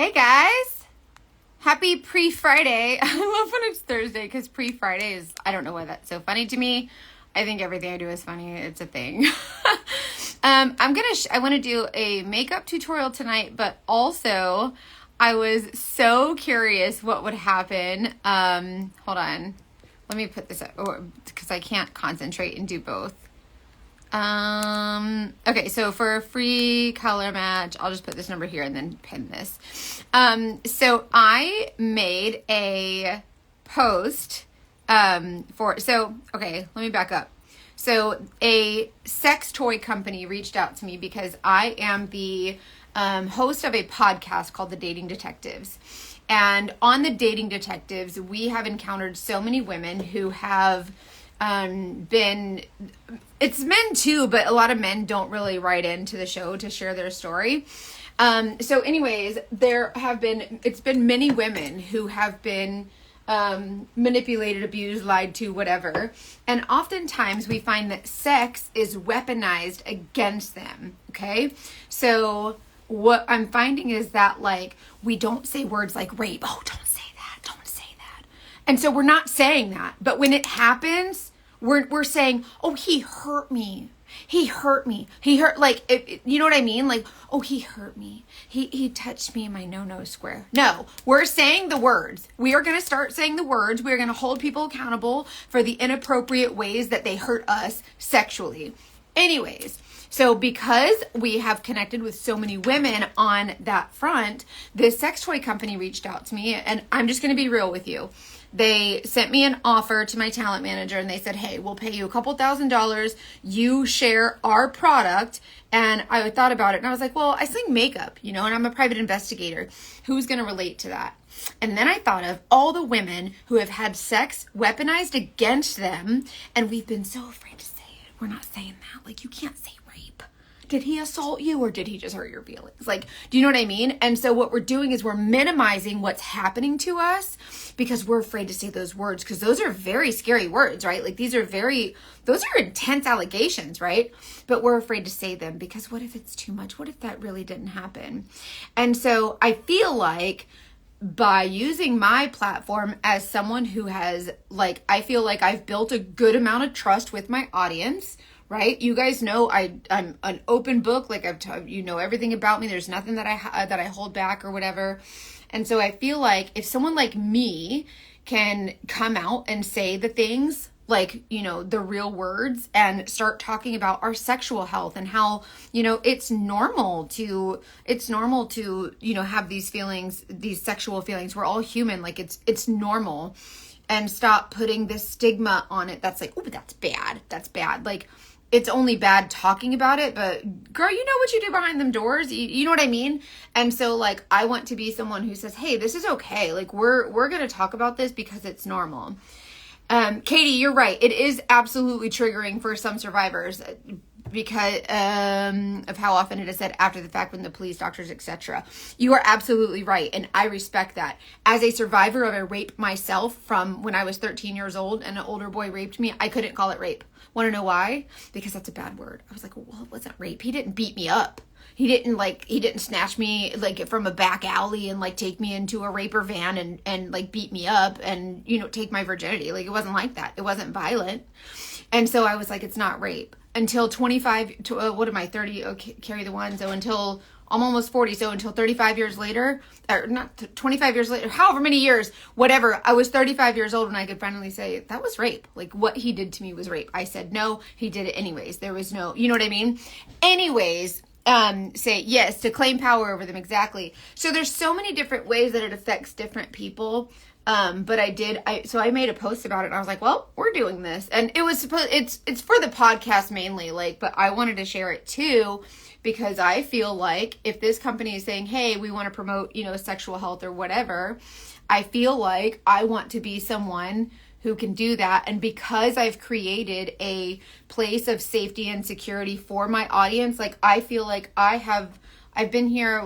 Hey guys, happy pre-Friday. I love when it's Thursday because pre-Friday is, I don't know why that's so funny to me. I think everything I do is funny. It's a thing. I want to do a makeup tutorial tonight, but also I was so curious what would happen. Hold on. Let me put this up because I can't concentrate and do both. Okay, so for a free color match, I'll just put this number here and then pin this. So I made a post, okay, let me back up. So a sex toy company reached out to me because I am the host of a podcast called The Dating Detectives. And on The Dating Detectives, we have encountered so many women who have it's men too, but a lot of men don't really write into the show to share their story. So anyways, it's been many women who have been manipulated, abused, lied to, whatever. And oftentimes we find that sex is weaponized against them. Okay. So what I'm finding is that we don't say words like rape. Oh, don't say that. Don't say that. And so we're not saying that, but when it happens, we're saying, oh, he hurt me. He hurt me. He hurt, you know what I mean? Oh, he hurt me. He touched me in my no-no square. No, we're saying the words. We are going to start saying the words. We're going to hold people accountable for the inappropriate ways that they hurt us sexually. Anyways, so because we have connected with so many women on that front, this sex toy company reached out to me, and I'm just going to be real with you. They sent me an offer to my talent manager and they said, hey, we'll pay you a couple $1,000. You share our product. And I thought about it and I was like, well, I sling makeup, and I'm a private investigator. Who's going to relate to that? And then I thought of all the women who have had sex weaponized against them. And we've been so afraid to say it. We're not saying that. You can't say rape. Did he assault you or did he just hurt your feelings? Do you know what I mean? And so what we're doing is we're minimizing what's happening to us because we're afraid to say those words because those are very scary words, right? Those are intense allegations, right? But we're afraid to say them because what if it's too much? What if that really didn't happen? And so I feel like by using my platform as someone who has, I feel like I've built a good amount of trust with my audience, right? You guys know I'm an open book. Everything about me. There's nothing that I hold back or whatever. And so I feel like if someone like me can come out and say the things the real words and start talking about our sexual health and how, it's normal to have these feelings, these sexual feelings. We're all human. It's normal, and stop putting this stigma on it. That's oh, but that's bad. That's bad. It's only bad talking about it, but girl, you know what you do behind them doors. You know what I mean? And so I want to be someone who says, hey, this is okay. We're going to talk about this because it's normal. Katie, you're right. It is absolutely triggering for some survivors because of how often it is said after the fact when the police, doctors, etc. You are absolutely right, and I respect that. As a survivor of a rape myself from when I was 13 years old and an older boy raped me, I couldn't call it rape. Want to know why? Because that's a bad word. I was like, well, it wasn't rape. He didn't beat me up. He didn't snatch me from a back alley and take me into a raper van and beat me up and, take my virginity. It wasn't like that. It wasn't violent. And so I was like, it's not rape until 25 to, what am I 30? Okay, carry the one. So until I'm almost 40. So until 35 years later, or not 25 years later, however many years, whatever. I was 35 years old when I could finally say that was rape. What he did to me was rape. I said, no, he did it anyways. There was no, you know what I mean? Anyways, say yes to claim power over them. Exactly. So there's so many different ways that it affects different people. But I made a post about it and I was like, well, we're doing this. And it was it's for the podcast mainly, but I wanted to share it too, because I feel like if this company is saying, hey, we want to promote, sexual health or whatever, I feel like I want to be someone who can do that. And because I've created a place of safety and security for my audience, I feel like I've been here,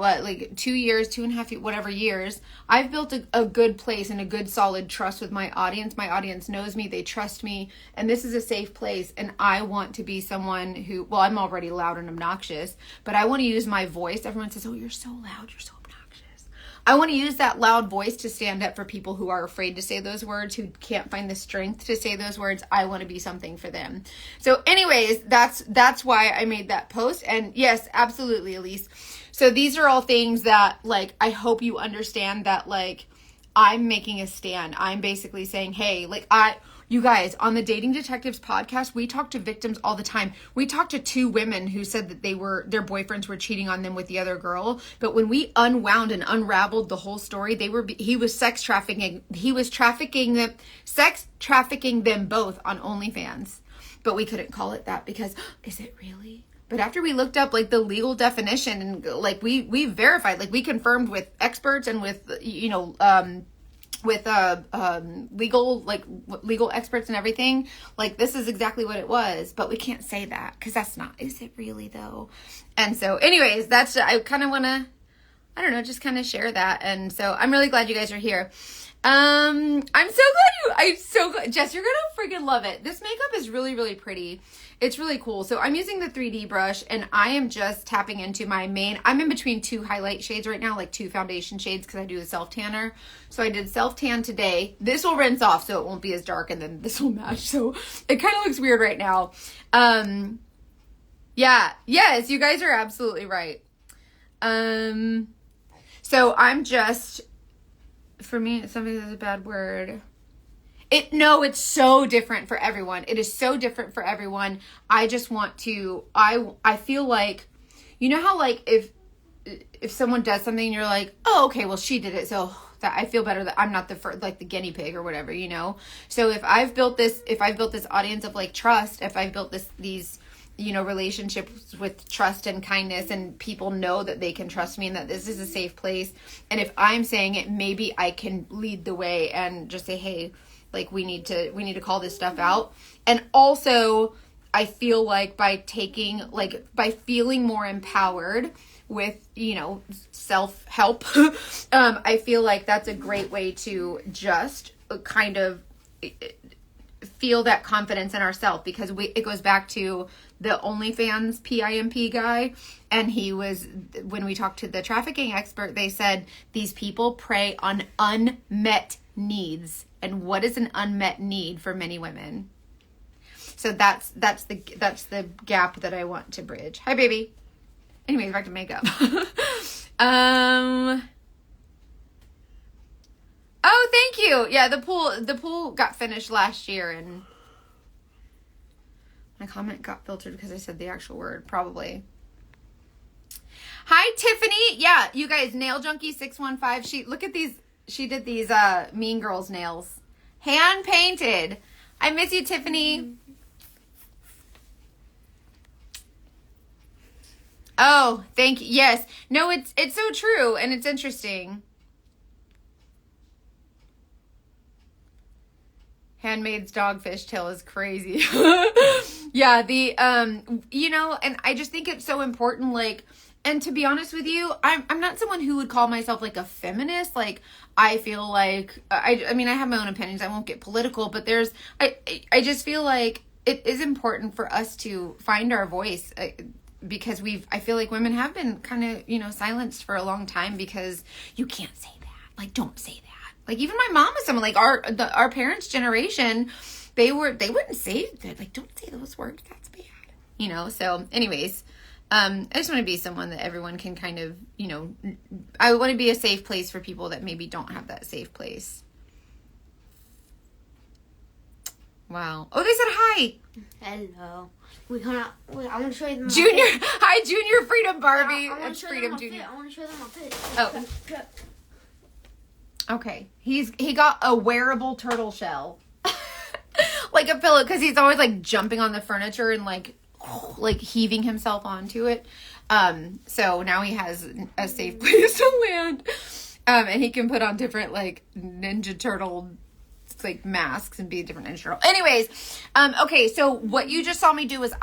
2 years, 2.5 whatever years. I've built a good place and a good solid trust with my audience. My audience knows me, they trust me, and this is a safe place. And I want to be someone who, well, I'm already loud and obnoxious, but I want to use my voice. Everyone says, oh, you're so loud, you're so obnoxious. I want to use that loud voice to stand up for people who are afraid to say those words, who can't find the strength to say those words. I want to be something for them. So anyways, that's why I made that post. And yes, absolutely, Elise. So these are all things that, like, I hope you understand that, like, I'm making a stand. I'm basically saying, hey, like, you guys, on the Dating Detectives podcast, we talk to victims all the time. We talked to 2 women who said that their boyfriends were cheating on them with the other girl. But when we unwound and unraveled the whole story, he was sex trafficking them both on OnlyFans. But we couldn't call it that because, is it really? But after we looked up, like, the legal definition, and, like, we verified, like, we confirmed with experts and with, you know, with legal experts and everything, like, this is exactly what it was. But we can't say that because that's not, is it really though? And so anyways, I kind of want to, I don't know, just kind of share that. And so I'm really glad you guys are here. I'm so glad, Jess, you're gonna freaking love it. This makeup is really, really pretty. It's really cool. So I'm using the 3D brush, and I am just tapping into my main, I'm in between 2 highlight shades right now, like 2 foundation shades, because I do a self tanner. So I did self tan today. This will rinse off so it won't be as dark, and then this will match. So it kind of looks weird right now. Yeah, yes, you guys are absolutely right. So I'm just, for me, something that's a bad word. It's so different for everyone. It is so different for everyone. I just want to, I feel like, you know how, like, if someone does something and you're like, oh, okay, well, she did it, so that I feel better that I'm not the guinea pig or whatever, you know? So if I've built this audience of, like, trust, if I've built these, you know, relationships with trust and kindness, and people know that they can trust me and that this is a safe place. And if I'm saying it, maybe I can lead the way and just say, hey, like, we need to call this stuff out. And also, I feel like by feeling more empowered with, you know, self-help, I feel like that's a great way to just kind of feel that confidence in ourselves, because it goes back to the OnlyFans PIMP guy. And when we talked to the trafficking expert, they said these people prey on unmet needs. And what is an unmet need for many women? So that's the gap that I want to bridge. Hi, baby. Anyways, back to makeup. Oh, thank you. Yeah, the pool got finished last year, and my comment got filtered because I said the actual word, probably. Hi, Tiffany. Yeah, you guys, Nail Junkie 615. Look at these. She did these Mean Girls nails. Hand painted. I miss you, Tiffany. Oh, thank you. Yes. No, it's so true, and it's interesting. Handmaid's Dogfish Tale is crazy. Yeah, you know, and I just think it's so important, like, and to be honest with you, I'm not someone who would call myself, like, a feminist. Like, I feel like, I mean, I have my own opinions. I won't get political, but I just feel like it is important for us to find our voice, because I feel like women have been kind of, you know, silenced for a long time, because you can't say that. Like, don't say that. Like, even my mom is someone, like, our parents' generation, they wouldn't say that. Like, don't say those words. That's bad. You know? So anyways, I just want to be someone that everyone can kind of, you know, I want to be a safe place for people that maybe don't have that safe place. Wow. Oh, they said hi. Hello. I want to show you them. Junior. Hi, Junior Freedom Barbie. It's Freedom Junior. I want to show them my fit. Oh. Okay. He got a wearable turtle shell. Like a pillow, because he's always, like, jumping on the furniture and, like heaving himself onto it. So now he has a safe place to land. And he can put on different, like, Ninja Turtle, like, masks and be a different Ninja Turtle. Anyways, okay, so what you just saw me do was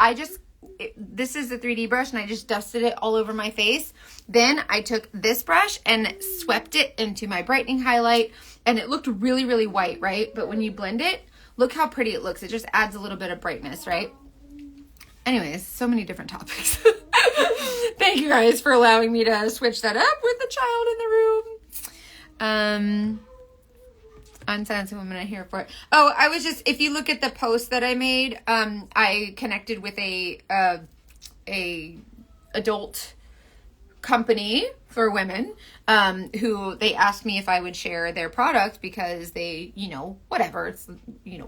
this is the 3D brush, and I just dusted it all over my face. Then I took this brush and swept it into my brightening highlight, and it looked really, really white, right? But when you blend it, look how pretty it looks. It just adds a little bit of brightness, right? Anyways, so many different topics. Thank you guys for allowing me to switch that up with the child in the room. Unsilencing Women are here for it. Oh, I was just, if you look at the post that I made, I connected with a adult company for women, who they asked me if I would share their product because they, whatever, it's,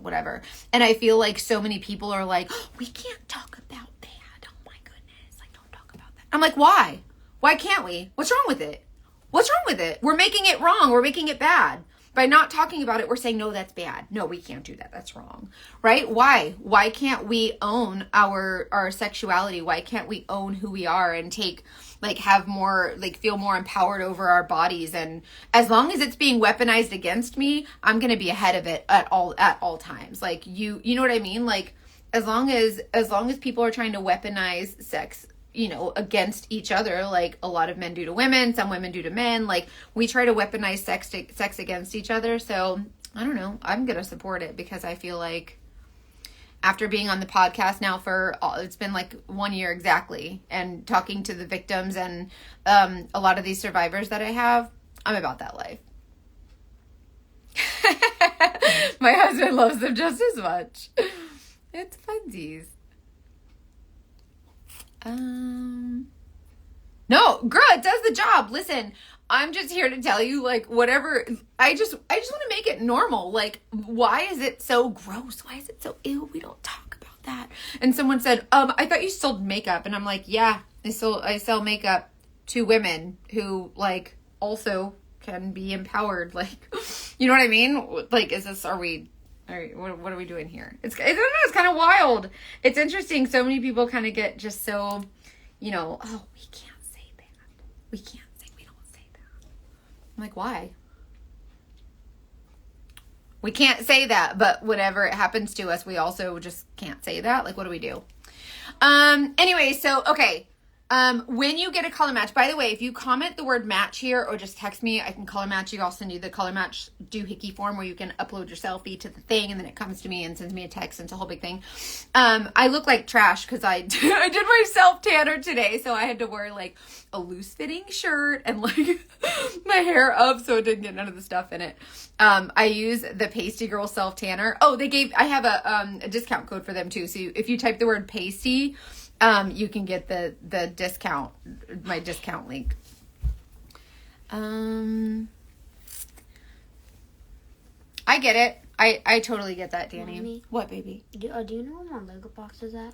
whatever. And I feel like so many people are like, oh, we can't talk about that. Oh my goodness. Like, don't talk about that. I'm like, why? Why can't we? What's wrong with it? What's wrong with it? We're making it wrong. We're making it bad. By not talking about it, we're saying, no, that's bad. No, we can't do that. That's wrong. Right? Why? Why can't we own our sexuality? Why can't we own who we are and have more, feel more empowered over our bodies? And as long as it's being weaponized against me, I'm going to be ahead of it at all times. You know what I mean? As long as people are trying to weaponize sex, against each other, like a lot of men do to women, some women do to men, we try to weaponize sex against each other. So I don't know, I'm gonna support it because I feel like after being on the podcast now for it's been 1 year exactly, and talking to the victims and a lot of these survivors that I have, I'm about that life. My husband loves them just as much. It's funsies. No, girl, it does the job. Listen, I'm just here to tell you, whatever, I just want to make it normal. Why is it so gross? Why is it so ew? We don't talk about that. And someone said, I thought you sold makeup. And I'm like, yeah, I sell makeup to women who, also can be empowered. You know what I mean? All right, what are we doing here? I don't know, it's kind of wild. It's interesting. So many people kind of get just so, oh, we can't say that. We don't say that. I'm like, why? We can't say that, but whenever it happens to us, we also just can't say that. What do we do? Anyway, so, okay. When you get a color match, by the way, if you comment the word match here or just text me, I can color match you. I'll send you the color match doohickey form where you can upload your selfie to the thing and then it comes to me and sends me a text and it's a whole big thing. I look like trash because I did my self tanner today, so I had to wear a loose fitting shirt and my hair up so it didn't get none of the stuff in it. I use the Pasty Girl self tanner. Oh, I have a discount code for them too. So if you type the word pasty, you can get the discount, my discount link. I get it. I totally get that, Danny. Mommy, what, baby? Do you know where my Lego box is at?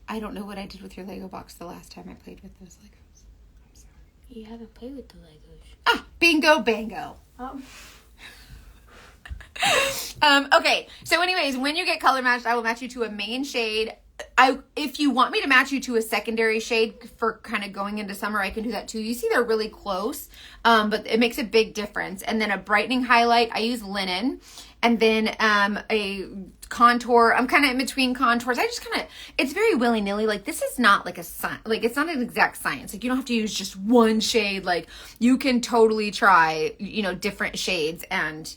I don't know what I did with your Lego box the last time I played with those Legos. I'm sorry. You haven't played with the Legos. Ah, bingo, bango. Okay. So anyways, when you get color matched, I will match you to a main shade. If you want me to match you to a secondary shade for kind of going into summer, I can do that too. You see they're really close, but it makes a big difference. And then a brightening highlight, I use linen. And then a contour, I'm kind of in between contours. It's very willy-nilly. This is not a science. It's not an exact science. You don't have to use just one shade. You can totally try, different shades and,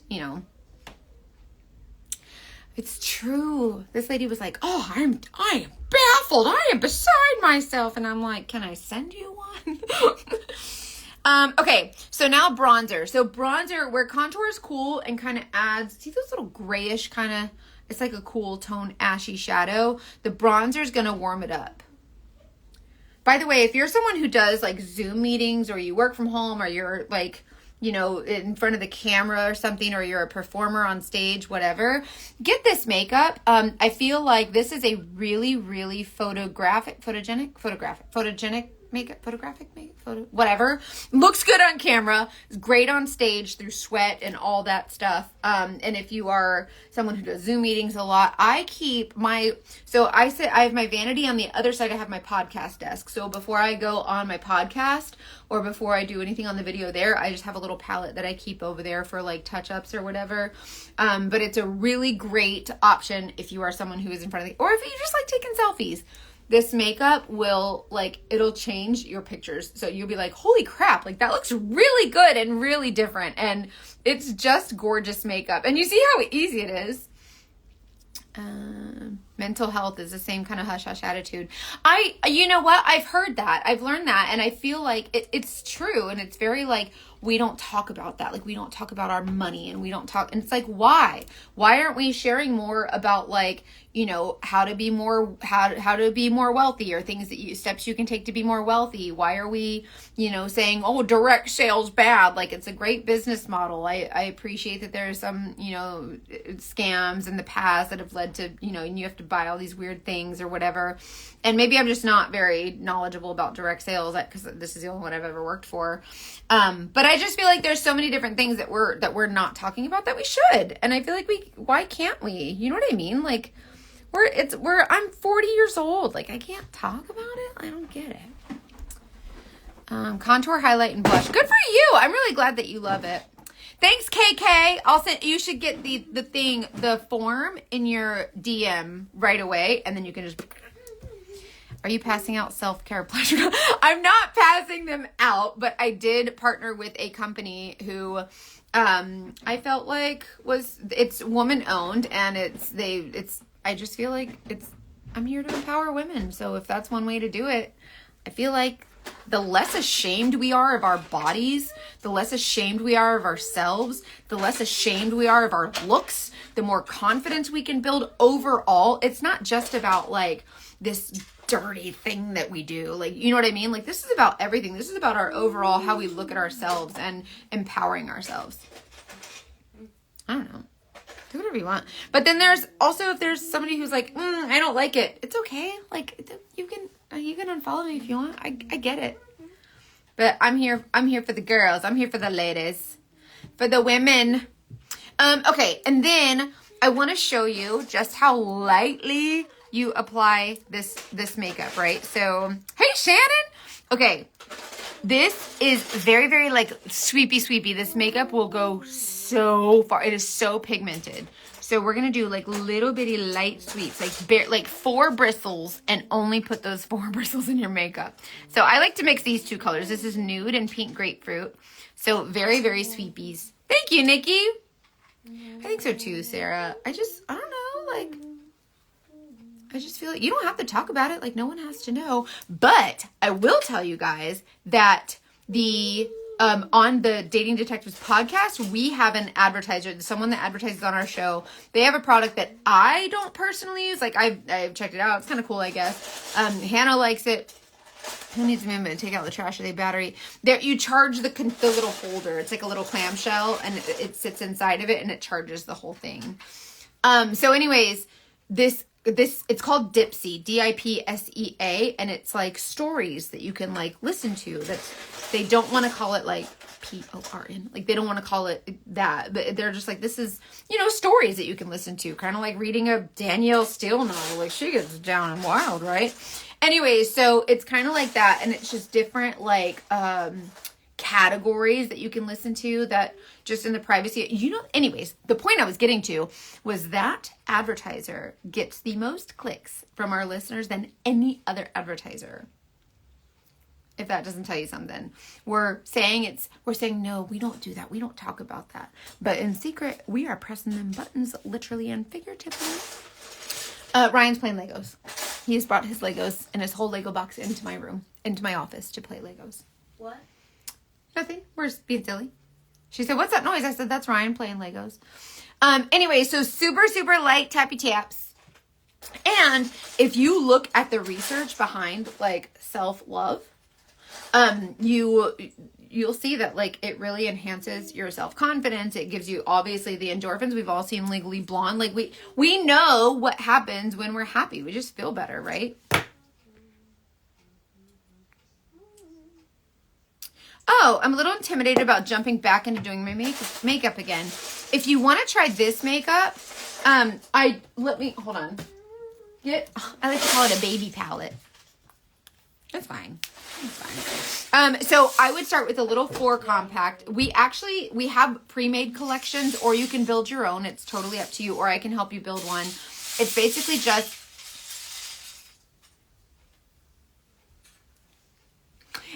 It's true. This lady was like, oh, I am baffled. I am beside myself. And I'm like, can I send you one? Okay, so now bronzer. So bronzer, where contour is cool and kind of adds, see those little grayish kind of, it's like a cool tone ashy shadow. The bronzer is going to warm it up. By the way, if you're someone who does Zoom meetings or you work from home or you're in front of the camera or something, or you're a performer on stage, whatever, get this makeup. I feel like this is a really, really photogenic makeup, whatever. Looks good on camera. It's great on stage through sweat and all that stuff. And if you are someone who does Zoom meetings a lot, I have my vanity on the other side. I have my podcast desk. So before I go on my podcast or before I do anything on the video there, I just have a little palette that I keep over there for touch-ups or whatever. But it's a really great option if you are someone who is in front of or if you just like taking selfies. This makeup will, it'll change your pictures. So you'll be like, holy crap, that looks really good and really different. And it's just gorgeous makeup. And you see how easy it is. Mental health is the same kind of hush-hush attitude. You know what? I've heard that. I've learned that. And I feel like it's true. And it's very like, we don't talk about that. Like, we don't talk about our money, and we don't talk. And it's like, why? Why aren't we sharing more about, like, you know, how to be more wealthy, or things steps you can take to be more wealthy? Why are we, you know, saying, oh, direct sales bad? Like, it's a great business model. I appreciate that there's some, you know, scams in the past that have led to, you know, and you have to buy all these weird things or whatever. And maybe I'm just not very knowledgeable about direct sales, because this is the only one I've ever worked for. But I just feel like there's so many different things that we're not talking about that we should. And I feel like why can't we? You know what I mean? Like, I'm 40 years old. Like, I can't talk about it. I don't get it. Contour, highlight, and blush. Good for you. I'm really glad that you love it. Thanks, KK. You should get the form in your DM right away, and then you can just. Are you passing out self-care pleasure? I'm not passing them out, but I did partner with a company who I felt like it's woman owned, and I just feel like I'm here to empower women. So if that's one way to do it, I feel like the less ashamed we are of our bodies, the less ashamed we are of ourselves, the less ashamed we are of our looks, the more confidence we can build overall. It's not just about like this dirty thing that we do. Like, you know what I mean? Like, this is about everything. This is about our overall, how we look at ourselves and empowering ourselves. I don't know. Do whatever you want. But then there's also, if there's somebody who's like, I don't like it, it's okay. Like, you can unfollow me if you want. I get it. But I'm here for the girls. I'm here for the ladies. For the women. Okay. And then I want to show you just how lightly you apply this makeup, right? So, hey, Shannon. Okay. This is very, very like sweepy. This makeup will go so far. It is so pigmented. So we're going to do like little bitty light sweeps, like 4 bristles, and only put those 4 bristles in your makeup. So I like to mix these 2 colors. This is nude and pink grapefruit. So very, very sweepies. Thank you, Nikki. I think so too, Sarah. I don't know, like, I just feel like you don't have to talk about it. Like, no one has to know. But I will tell you guys that on the Dating Detectives podcast, we have an advertiser, someone that advertises on our show. They have a product that I don't personally use. Like, I've checked it out. It's kind of cool, I guess. Hannah likes it. Who needs me to take out the trash of the battery? There, you charge the little holder. It's like a little clamshell, and it sits inside of it, and it charges the whole thing. So anyways, this it's called Dipsea, Dipsea, and it's like stories that you can like listen to. That they don't want to call it like PORN, like they don't want to call it that, but they're just like, this is, you know, stories that you can listen to, kind of like reading a Danielle Steele novel. Like, she gets down and wild, right? Anyway, so it's kind of like that, and it's just different like categories that you can listen to that just in the privacy, you know. Anyways, the point I was getting to was that advertiser gets the most clicks from our listeners than any other advertiser. If that doesn't tell you something, we're saying no, we don't do that. We don't talk about that. But in secret, we are pressing them buttons literally and figuratively. Ryan's playing Legos. He has brought his Legos and his whole Lego box into my room, into my office to play Legos. What? Nothing. We're just being silly. She said, "What's that noise?" I said, "That's Ryan playing Legos." Anyway, so super, super light tappy taps. And if you look at the research behind like self-love, you'll see that like it really enhances your self-confidence. It gives you obviously the endorphins. We've all seen Legally Blonde. Like we know what happens when we're happy. We just feel better, right? Oh, I'm a little intimidated about jumping back into doing my makeup again. If you want to try this makeup, hold on. I like to call it a baby palette. That's fine. So I would start with a little 4 compact. We have pre-made collections, or you can build your own. It's totally up to you, or I can help you build one. It's basically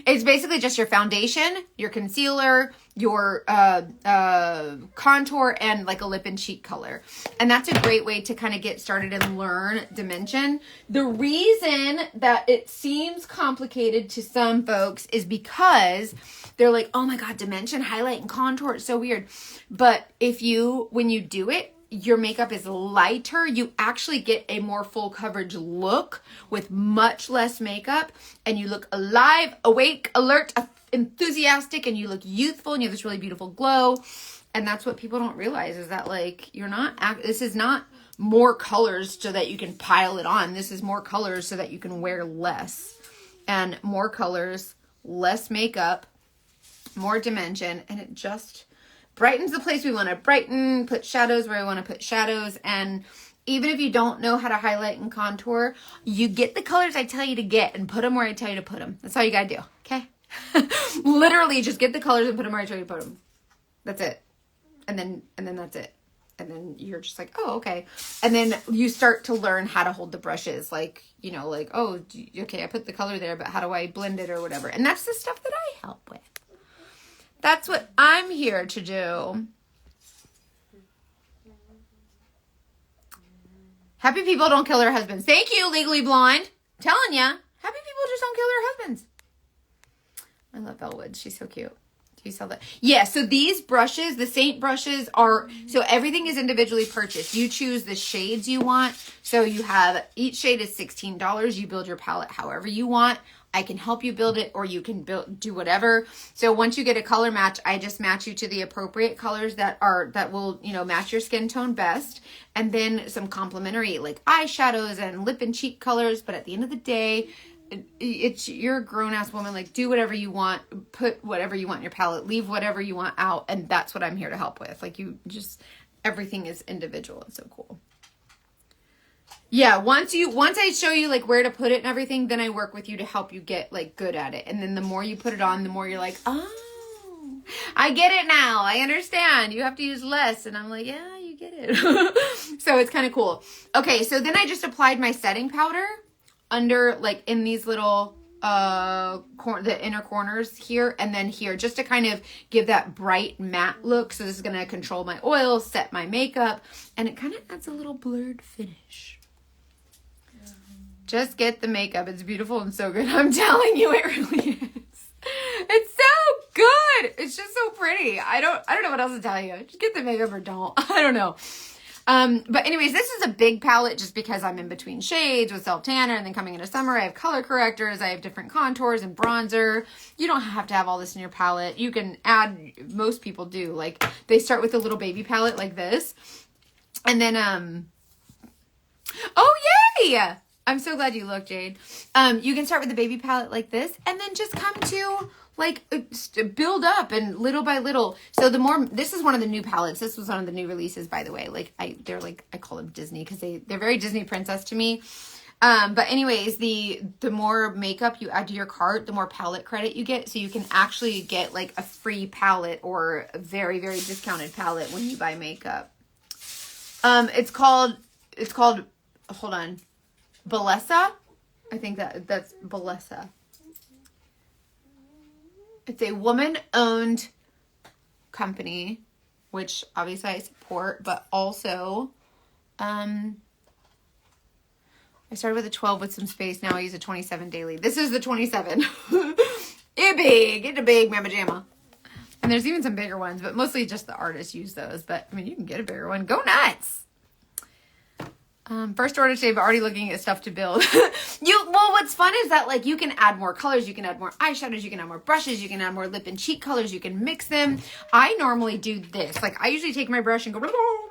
It's basically just your foundation, your concealer, your contour, and like a lip and cheek color. And that's a great way to kind of get started and learn Dimension. The reason that it seems complicated to some folks is because they're like, oh my God, Dimension, highlight and contour, it's so weird. But when you do it, your makeup is lighter. You actually get a more full coverage look with much less makeup, and you look alive, awake, alert, enthusiastic, and you look youthful, and you have this really beautiful glow. And that's what people don't realize, is that like this is not more colors so that you can pile it on. This is more colors so that you can wear less, and more colors, less makeup, more Dimension, and it just brightens the place we want to brighten, put shadows where we want to put shadows. And even if you don't know how to highlight and contour, you get the colors I tell you to get and put them where I tell you to put them. That's all you got to do, okay? Literally just get the colors and put them where I tell you to put them. That's it. And then that's it. And then you're just like, oh, okay. And then you start to learn how to hold the brushes. Like, oh, okay, I put the color there, but how do I blend it or whatever? And that's the stuff that I help with. That's what I'm here to do. Happy people don't kill their husbands. Thank you, Legally Blonde. I'm telling ya. Happy people just don't kill their husbands. I love Elwood. She's so cute. Do you sell that? Yeah, so these brushes, the Saint brushes so everything is individually purchased. You choose the shades you want. So you have, each shade is $16. You build your palette however you want. I can help you build it, or you can do whatever. So once you get a color match, I just match you to the appropriate colors that will, match your skin tone best. And then some complementary like eyeshadows and lip and cheek colors. But at the end of the day, you're a grown ass woman. Like, do whatever you want, put whatever you want in your palette, leave whatever you want out. And that's what I'm here to help with. Like, everything is individual. It's so cool. Yeah, once I show you like where to put it and everything, then I work with you to help you get like good at it. And then the more you put it on, the more you're like, oh, I get it now. I understand. You have to use less. And I'm like, yeah, you get it. So it's kind of cool. Okay, so then I just applied my setting powder under like in these little the inner corners here and then here, just to kind of give that bright matte look. So this is going to control my oil, set my makeup, and it kind of adds a little blurred finish. Just get the makeup. It's beautiful and so good. I'm telling you, it really is. It's so good. It's just so pretty. I don't know what else to tell you. Just get the makeup or don't. I don't know. But anyways, this is a big palette just because I'm in between shades with self tanner, and then coming into summer, I have color correctors. I have different contours and bronzer. You don't have to have all this in your palette. You can add, most people do. Like, they start with a little baby palette like this. And then, oh, yay! I'm so glad you looked, Jade. You can start with the baby palette like this, and then just come to like build up and little by little. So this is one of the new palettes. This was one of the new releases, by the way. Like I call them Disney because they're very Disney princess to me. But anyways, the more makeup you add to your cart, the more palette credit you get. So you can actually get like a free palette or a very, very discounted palette when you buy makeup. It's called, hold on. Bellesa. I think that's Bellesa. It's a woman-owned company, which obviously I support, but also, I started with a 12 with some space. Now I use a 27 daily. This is the 27. It's a big Mama Jamma. And there's even some bigger ones, but mostly just the artists use those. But I mean, you can get a bigger one. Go nuts. First order today, but already looking at stuff to build. What's fun is that like you can add more colors, you can add more eyeshadows, you can add more brushes, you can add more lip and cheek colors, you can mix them. I normally do this. Like I usually take my brush and go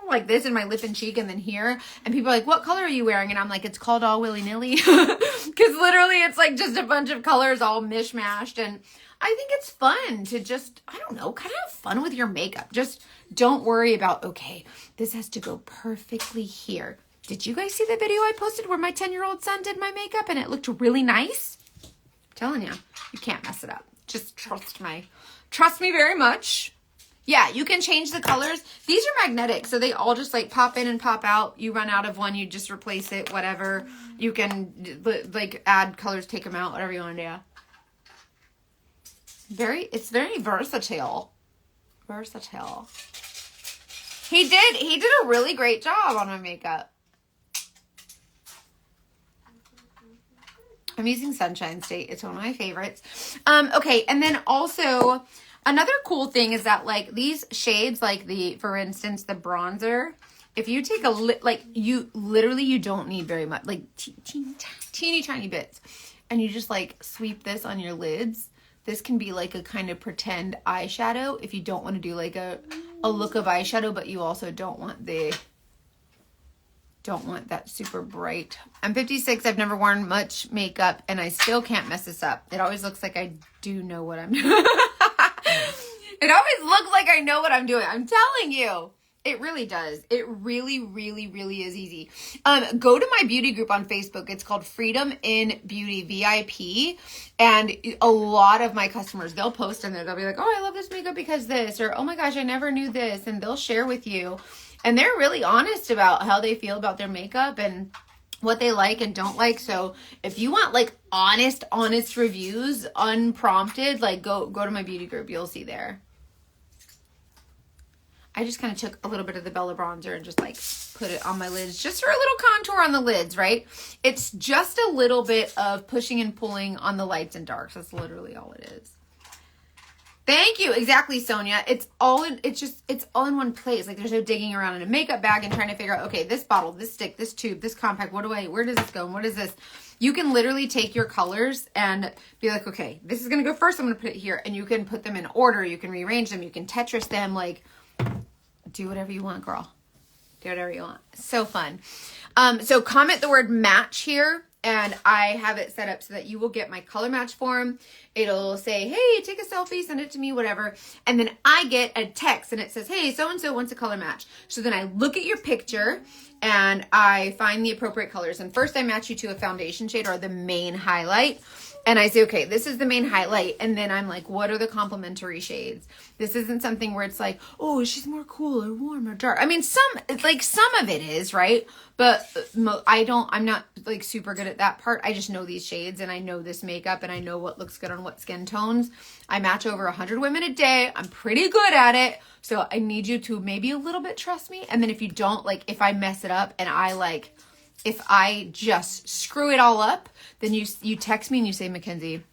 like this in my lip and cheek and then here. And people are like, what color are you wearing? And I'm like, it's called all willy-nilly. Because literally it's like just a bunch of colors all mishmashed. And I think it's fun to just, I don't know, kind of have fun with your makeup. Just don't worry about, okay, this has to go perfectly here. Did you guys see the video I posted where my 10-year-old son did my makeup and it looked really nice? I'm telling you, you can't mess it up. Just trust me very much. Yeah, you can change the colors. These are magnetic, so they all just like pop in and pop out. You run out of one, you just replace it, whatever. You can like add colors, take them out, whatever you want to do. It's very versatile. Versatile. He did a really great job on my makeup. I'm using Sunshine State. It's one of my favorites. Okay, and then also another cool thing is that like these shades, like for instance, the bronzer, if you take you don't need very much, like teeny tiny bits, and you just like sweep this on your lids. This can be like a kind of pretend eyeshadow if you don't want to do like a look of eyeshadow, but you also don't want that super bright. I'm 56. I've never worn much makeup and I still can't mess this up. It always looks like I do know what I'm doing. It always looks like I know what I'm doing. I'm telling you. It really does. It really, really, really is easy. Go to my beauty group on Facebook. It's called Freedom in Beauty VIP. And a lot of my customers, they'll post in there. They'll be like, oh, I love this makeup because this. Or, oh my gosh, I never knew this. And they'll share with you. And they're really honest about how they feel about their makeup and what they like and don't like. So if you want like honest reviews, unprompted, like go to my beauty group. You'll see there. I just kind of took a little bit of the Bella bronzer and just like put it on my lids just for a little contour on the lids, right? It's just a little bit of pushing and pulling on the lights and darks. That's literally all it is. Thank you. Exactly, Sonia. It's all in one place. Like there's no digging around in a makeup bag and trying to figure out, okay, this bottle, this stick, this tube, this compact, where does this go? And what is this? You can literally take your colors and be like, okay, this is going to go first. I'm going to put it here. And you can put them in order. You can rearrange them. You can Tetris them. Like, do whatever you want, girl. Do whatever you want. So fun. So comment the word match here. And I have it set up so that you will get my color match form. It'll say, hey, take a selfie, send it to me, whatever. And then I get a text and it says, hey, so-and-so wants a color match. So then I look at your picture and I find the appropriate colors. And first I match you to a foundation shade or the main highlight. And I say, okay, this is the main highlight. And then I'm like, what are the complementary shades? This isn't something where it's like, oh, she's more cool or warm or dark. I mean, some of it is, right? But I'm not like super good at that part. I just know these shades and I know this makeup and I know what looks good on what skin tones. I match over 100 women a day. I'm pretty good at it. So I need you to maybe a little bit trust me. And then if you don't, like, if I mess it up and if I just screw it all up, then you text me and you say, Mackenzie,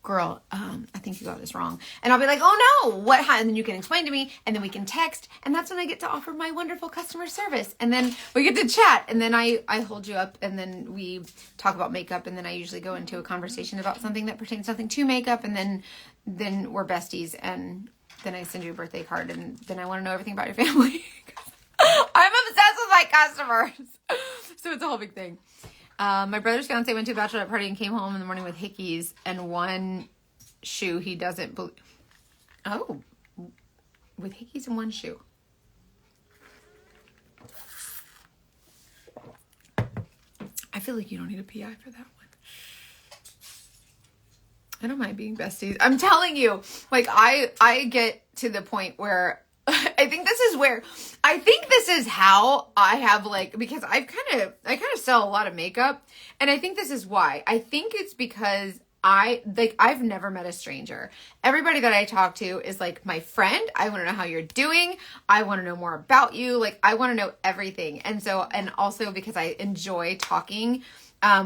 girl, I think you got this wrong. And I'll be like, oh no, what? And then you can explain to me and then we can text. And that's when I get to offer my wonderful customer service. And then we get to chat and then I hold you up and then we talk about makeup. And then I usually go into a conversation about something that pertains something to makeup. And then we're besties. And then I send you a birthday card and then I want to know everything about your family. I'm obsessed with my customers. So it's a whole big thing. My brother's fiance went to a bachelorette party and came home in the morning with hickeys and one shoe he doesn't believe. Oh, with hickeys and one shoe. I feel like you don't need a PI for that one. I don't mind being besties. I'm telling you, like I get to the point where I think this is how I have because I kind of sell a lot of makeup and I think this is why. I think it's because I've never met a stranger. Everybody that I talk to is like my friend. I want to know how you're doing. I want to know more about you. Like I want to know everything. And also because I enjoy talking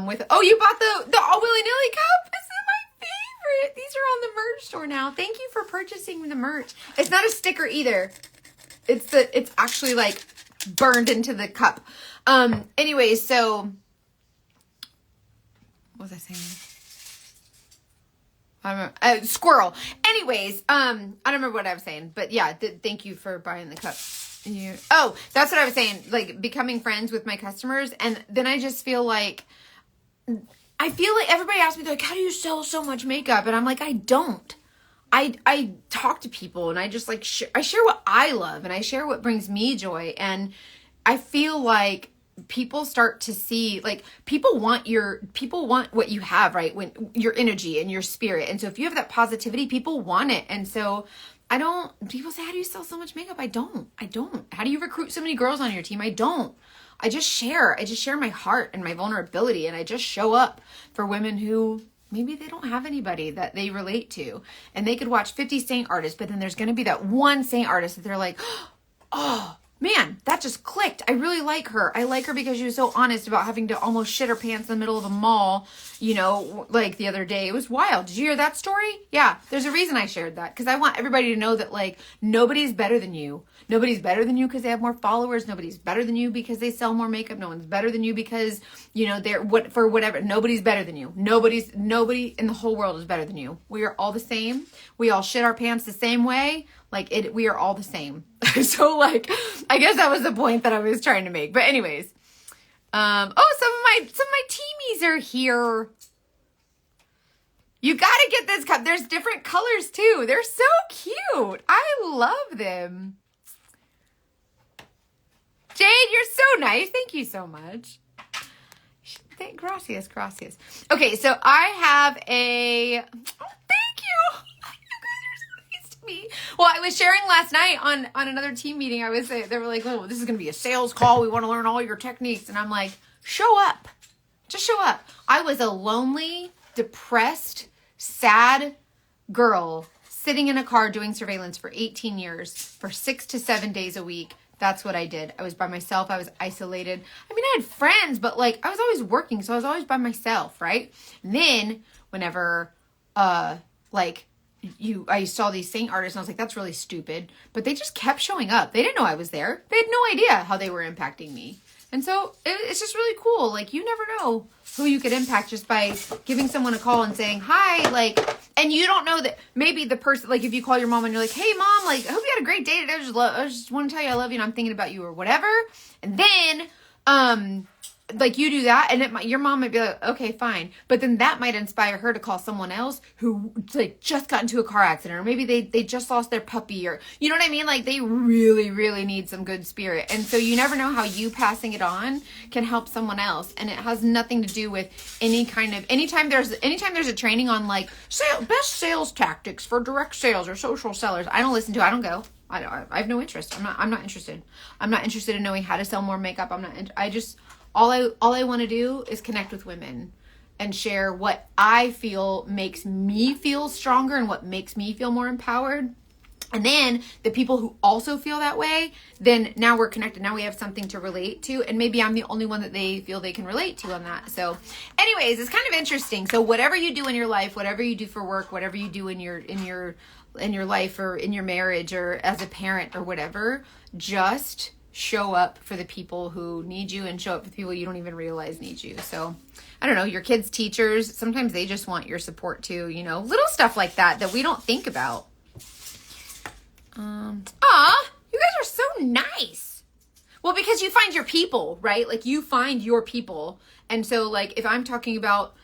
with, oh, you bought the All Willy-Nilly cup? This is my favorite. These are on the merch store now. Thank you for purchasing the merch. It's not a sticker either. It's actually like burned into the cup. Anyways, so what was I saying? I don't remember. Squirrel. Anyways, I don't remember what I was saying, but yeah, thank you for buying the cup. That's what I was saying. Like becoming friends with my customers. And then I just feel like, everybody asks me like, how do you sell so much makeup? And I'm like, I don't. I talk to people and I just like, I share what I love and I share what brings me joy. And I feel like people start to see, like people want what you have, right? When your energy and your spirit. And so if you have that positivity, people want it. And so people say, how do you sell so much makeup? I don't. How do you recruit so many girls on your team? I don't. I just share my heart and my vulnerability. And I just show up for women who maybe they don't have anybody that they relate to, and they could watch 50 Saint artists, but then there's going to be that one Saint artist that they're like, oh man, that just clicked. I really like her. I like her because she was so honest about having to almost shit her pants in the middle of a mall, you know, like the other day. It was wild. Did you hear that story? Yeah, there's a reason I shared that, because I want everybody to know that, like, nobody's better than you. Nobody's better than you because they have more followers. Nobody's better than you because they sell more makeup. No one's better than you because, you know, for whatever. Nobody's better than you. Nobody in the whole world is better than you. We are all the same. We all shit our pants the same way. We are all the same. So, like, I guess that was the point that I was trying to make. But anyways, some of my teamies are here. You gotta get this cup. There's different colors too. They're so cute. I love them. Jade, you're so nice. Thank you so much. Gracias. Okay, so I have a... Oh, thank you. You guys are so nice to me. Well, I was sharing last night on another team meeting. They were like, oh, this is going to be a sales call. We want to learn all your techniques. And I'm like, show up. Just show up. I was a lonely, depressed, sad girl sitting in a car doing surveillance for 18 years for 6 to 7 days a week. That's what I did. I was by myself. I was isolated. I mean, I had friends, but like I was always working, so I was always by myself, right? And then whenever I saw these Saint artists, and I was like, that's really stupid. But they just kept showing up. They didn't know I was there. They had no idea how they were impacting me. And so it's just really cool. Like, you never know who you could impact just by giving someone a call and saying, hi, like, and you don't know that maybe the person, like, if you call your mom and you're like, hey, mom, like, I hope you had a great day today. I just want to tell you I love you and I'm thinking about you or whatever. And then, like, you do that and your mom might be like, okay, fine. But then that might inspire her to call someone else who, like, just got into a car accident, or maybe they just lost their puppy, or, you know what I mean? Like, they really, really need some good spirit. And so you never know how you passing it on can help someone else. And it has nothing to do with anytime there's a training on, like, best sales tactics for direct sales or social sellers, I don't listen to it. I don't go. I have no interest. I'm not interested. I'm not interested in knowing how to sell more makeup. All I want to do is connect with women and share what I feel makes me feel stronger and what makes me feel more empowered. And then the people who also feel that way, then now we're connected. Now we have something to relate to. And maybe I'm the only one that they feel they can relate to on that. So anyways, it's kind of interesting. So whatever you do in your life, whatever you do for work, whatever you do in your life or in your marriage or as a parent or whatever, just show up for the people who need you and show up for the people you don't even realize need you. So I don't know, your kids' teachers, sometimes they just want your support too, you know, little stuff like that we don't think about. You guys are so nice. Well, because you find your people, right? Like, you find your people. And so, like, if I'm talking about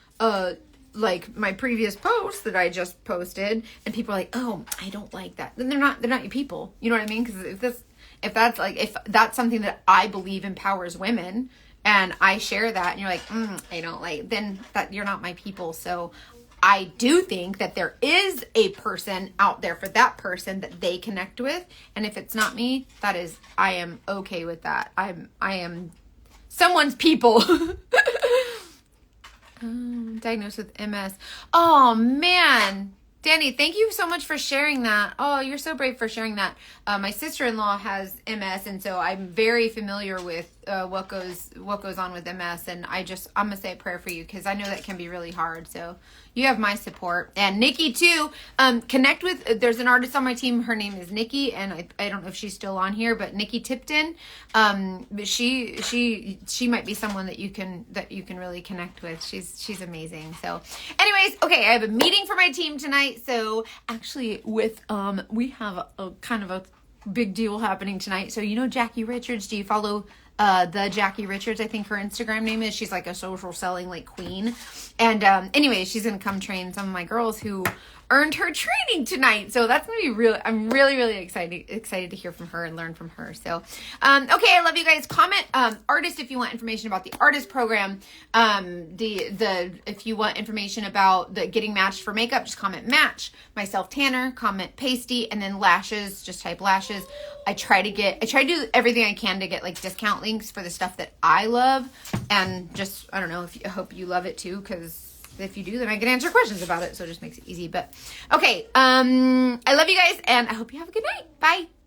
like my previous post that I just posted and people are like, oh, I don't like that, then they're not your people. You know what I mean? Because if that's something that I believe empowers women and I share that and you're like, I don't like, then that you're not my people. So I do think that there is a person out there for that person that they connect with. And if it's not me, I am okay with that. I am someone's people. Diagnosed with MS. Oh man. Danny, thank you so much for sharing that. Oh, you're so brave for sharing that. My sister-in-law has MS, and so I'm very familiar with what goes on with MS. And I'm gonna say a prayer for you because I know that can be really hard. So you have my support. And Nikki too. Connect with. There's an artist on my team. Her name is Nikki, and I don't know if she's still on here, but Nikki Tipton. But she might be someone that you can really connect with. She's amazing. So, anyways, okay, I have a meeting for my team tonight. So actually, with we have a kind of a big deal happening tonight. So you know Jackie Richards. Do you follow the Jackie Richards? I think her Instagram name is. She's like a social selling like queen. And anyway, she's gonna come train some of my girls who earned her training tonight. So that's gonna be really, I'm really, really excited to hear from her and learn from her. So okay, I love you guys. Comment artist if you want information about the artist program. If you want information about the getting matched for makeup, just comment match. Myself Tanner, comment pasty, and then lashes, just type lashes. I try to do everything I can to get like discount links for the stuff that I love, and just I don't know, I hope you love it too, because if you do, then I can answer questions about it. So it just makes it easy. But okay, I love you guys, and I hope you have a good night. Bye.